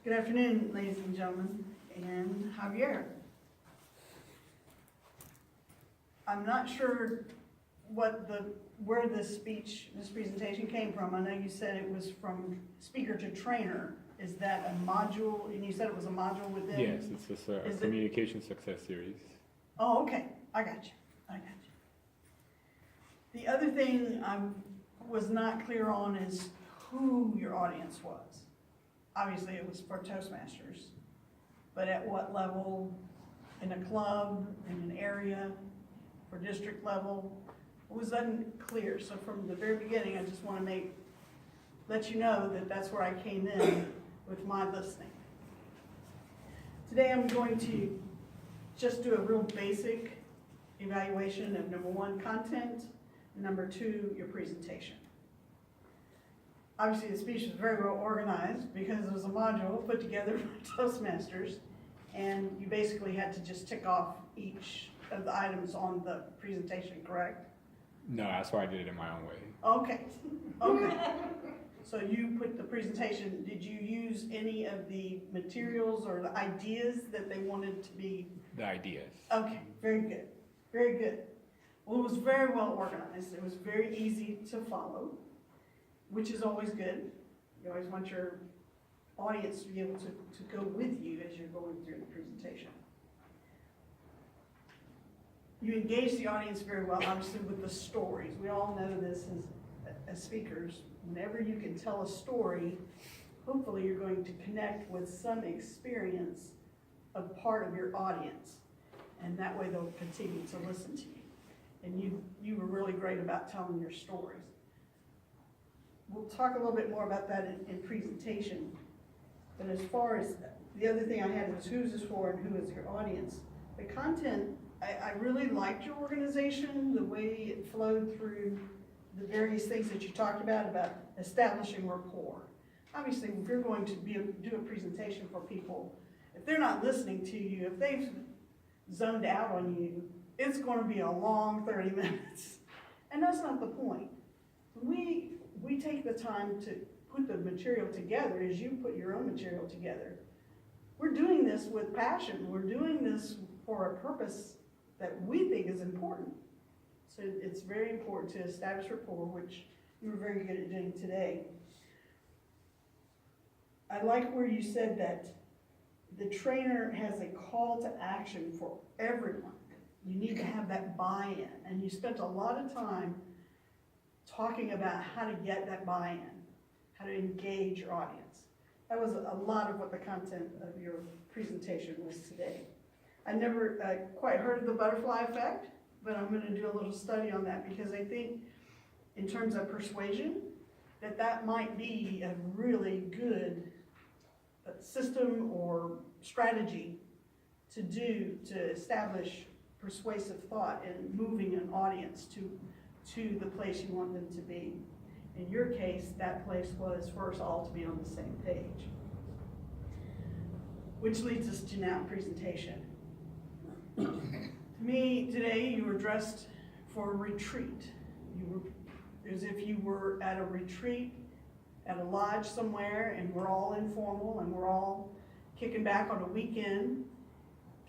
Good afternoon, ladies and gentlemen, and Javier. I'm not sure where this presentation came from. I know you said it was from speaker to trainer. Is that a module? And you said it was a module within? Yes, it's a communication success series. Oh, okay. I got you. The other thing I was not clear on is who your audience was. Obviously, it was for Toastmasters, but at what level? In a club, in an area, for district level? It was unclear. So from the very beginning, I just want to let you know that that's where I came in with my listening. Today, I'm going to just do a real basic evaluation of number one, content, and number two, your presentation. Obviously, the speech was very well organized because it was a module put together for Toastmasters, and you basically had to just tick off each of the items on the presentation, correct? No, that's why I did it in my own way. Okay. So you put the presentation, did you use any of the materials or the ideas that they wanted to be? The ideas. Okay, very good, very good. Well, it was very well organized. It was very easy to follow, which is always good. You always want your audience to be able to go with you as you're going through the presentation. You engage the audience very well, obviously, with the stories. We all know this as speakers. Whenever you can tell a story, hopefully you're going to connect with some experience of part of your audience. And that way they'll continue to listen to you. And you were really great about telling your stories. We'll talk a little bit more about that in presentation. But as far as the other thing I had was who's this for and who is your audience. The content, I really liked your organization, the way it flowed through the various things that you talked about establishing rapport. Obviously, if you're going to do a presentation for people, if they're not listening to you, if they've zoned out on you, it's going to be a long 30 minutes. And that's not the point. We take the time to put the material together as you put your own material together. We're doing this with passion. We're doing this for a purpose that we think is important. So it's very important to establish rapport, which you were very good at doing today. I like where you said that the trainer has a call to action for everyone. You need to have that buy-in, and you spent a lot of time talking about how to get that buy-in, how to engage your audience. That was a lot of what the content of your presentation was today. I never quite heard of the butterfly effect, but I'm going to do a little study on that because I think in terms of persuasion, that might be a really good system or strategy to do to establish persuasive thought and moving an audience to the place you want them to be. In your case, that place was for us all to be on the same page. Which leads us to now presentation. To me, today you were dressed for a retreat. You were as if you were at a retreat at a lodge somewhere, and we're all informal and we're all kicking back on a weekend,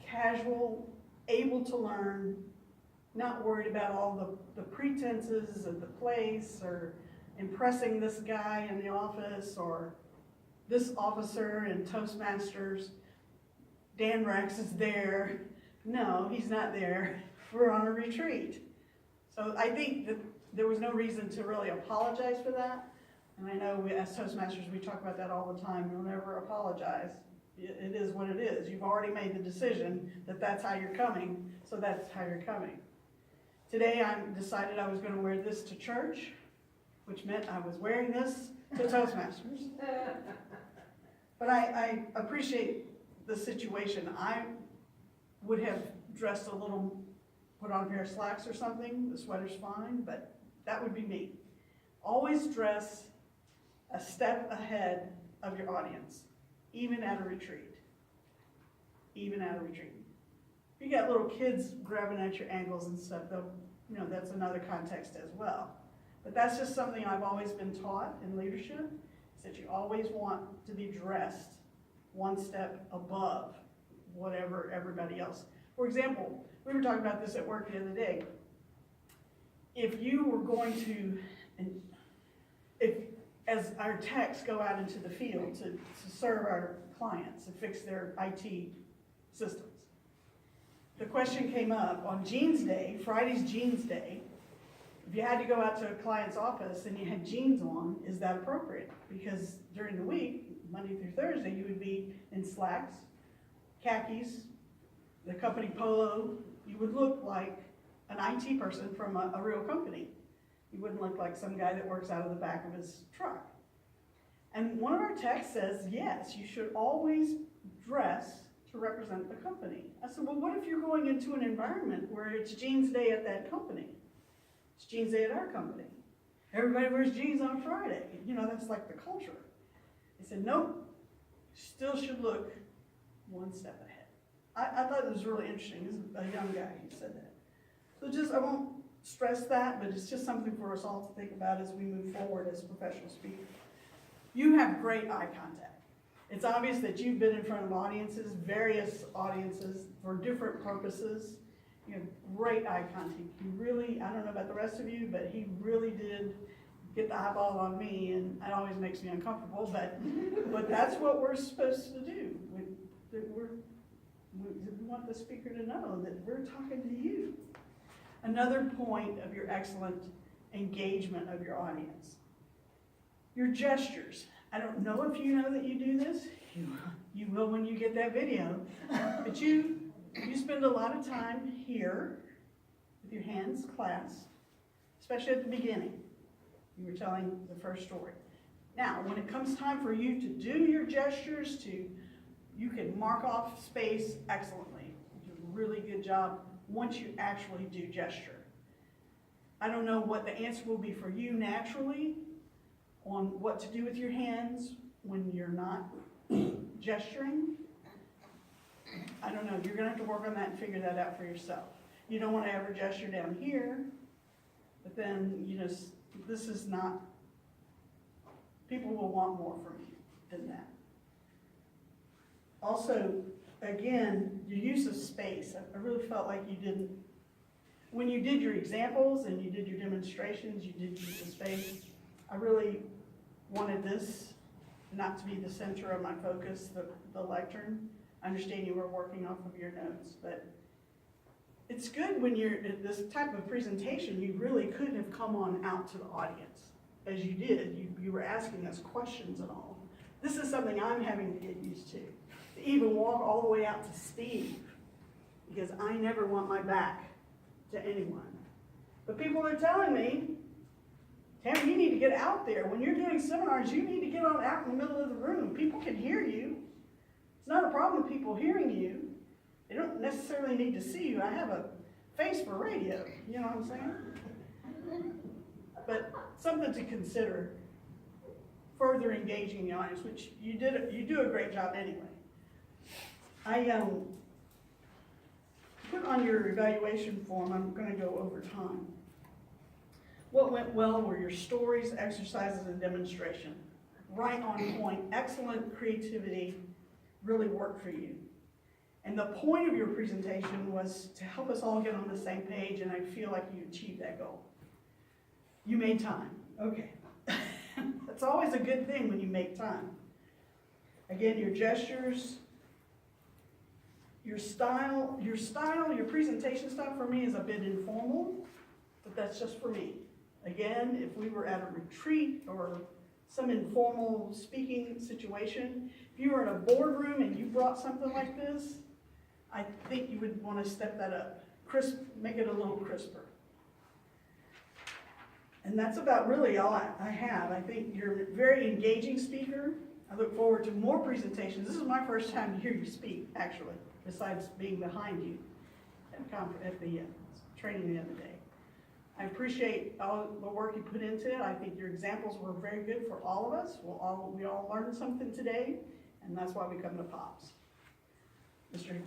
casual, able to learn, not worried about all the pretenses of the place or impressing this guy in the office or this officer in Toastmasters. Dan Rex is there. No, he's not there. We're on a retreat. So I think that there was no reason to really apologize for that. And I know as Toastmasters, we talk about that all the time. We'll never apologize. It is what it is. You've already made the decision that that's how you're coming, so that's how you're coming. Today I decided I was going to wear this to church, which meant I was wearing this to Toastmasters. But I appreciate the situation. I would have dressed a little, put on a pair of slacks or something. The sweater's fine, but that would be me. Always dress a step ahead of your audience, even at a retreat. Even at a retreat. If you got little kids grabbing at your ankles and stuff, though, that's another context as well. But that's just something I've always been taught in leadership, is that you always want to be dressed one step above whatever everybody else. For example, we were talking about this at work the other day. If you were going to, as our techs go out into the field to serve our clients and fix their IT systems, the question came up on Jeans Day, Friday's Jeans Day. If you had to go out to a client's office and you had jeans on, is that appropriate? Because during the week, Monday through Thursday, you would be in slacks, khakis, the company polo. You would look like an IT person from a real company. You wouldn't look like some guy that works out of the back of his truck. And one of our techs says, yes, you should always dress to represent the company. I said, well, what if you're going into an environment where it's jeans day at that company? It's jeans day at our company. Everybody wears jeans on Friday. You know, that's like the culture. He said, nope, still should look one step ahead. I thought it was really interesting. This is a young guy who said that. So I won't stress that, but it's just something for us all to think about as we move forward as professional speakers. You have great eye contact. It's obvious that you've been in front of audiences, various audiences, for different purposes. You have great eye contact. You really, I don't know about the rest of you, but he really did get the eyeball on me, and it always makes me uncomfortable, but that's what we're supposed to do. We want the speaker to know that we're talking to you. Another point of your excellent engagement of your audience. Your gestures. I don't know if you know that you do this. You will when you get that video. But you spend a lot of time here with your hands clasped, especially at the beginning. You were telling the first story. Now, when it comes time for you to do your gestures, you can mark off space excellently. You do a really good job once you actually do gesture. I don't know what the answer will be for you naturally on what to do with your hands when you're not gesturing. I don't know. You're going to have to work on that and figure that out for yourself. You don't want to ever gesture down here, but then, you know, this is not, people will want more from you than that. Also, again, your use of space. I really felt like you didn't, when you did your examples and you did your demonstrations, you did use the space. I really wanted this not to be the center of my focus, the lectern. I understand you were working off of your notes, but it's good when you're at this type of presentation, you really could have come on out to the audience, as you did. You were asking us questions and all. This is something I'm having to get used to even walk all the way out to Steve, because I never want my back to anyone. But people are telling me, Tammy, you need to get out there. When you're doing seminars, you need to get on out in the middle of the room. People can hear you. It's not a problem with people hearing you. They don't necessarily need to see you. I have a face for radio, you know what I'm saying? But something to consider, further engaging the audience, which you do a great job anyway. I put on your evaluation form, I'm going to go over time. What went well were your stories, exercises, and demonstration. Right on point, excellent creativity, really worked for you. And the point of your presentation was to help us all get on the same page, and I feel like you achieved that goal. You made time. Okay. That's always a good thing when you make time. Again, your gestures, your style, your presentation style for me is a bit informal, but that's just for me. Again, if we were at a retreat or some informal speaking situation, if you were in a boardroom and you brought something like this, I think you would want to step that up, make it a little crisper. And that's about really all I have. I think you're a very engaging speaker. I look forward to more presentations. This is my first time to hear you speak, actually, besides being behind you at the training the other day. I appreciate all the work you put into it. I think your examples were very good for all of us. We all learned something today, and that's why we come to POPs. Mr.